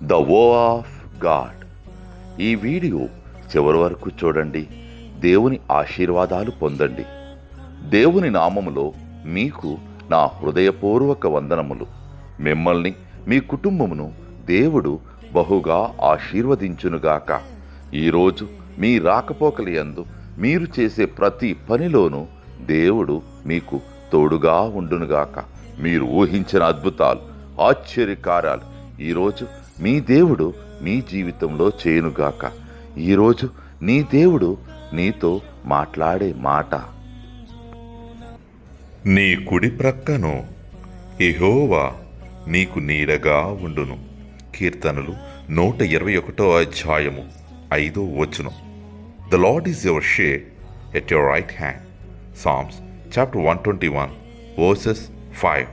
The వో of God. ఈ video చివరి వరకు చూడండి. దేవుని ఆశీర్వాదాలు పొందండి. దేవుని నామములో మీకు నా హృదయపూర్వక వందనములు. మిమ్మల్ని మీ కుటుంబమును దేవుడు బహుగా ఆశీర్వదించునుగాక. ఈరోజు మీ రాకపోకలయందు మీరు చేసే ప్రతి పనిలోనూ దేవుడు మీకు తోడుగా ఉండునుగాక. మీరు ఊహించిన అద్భుతాలు, ఆశ్చర్యకార్యాలు ఈరోజు మీ దేవుడు మీ జీవితంలో చేయునుగాక. ఈరోజు నీ దేవుడు నీతో మాట్లాడే మాట, నీ కుడి ప్రక్కను యెహోవా నీకు నీడగా ఉండును. కీర్తనలు 121 5. The lord is your shade at your right hand. Psalms chapter 121 verses 5.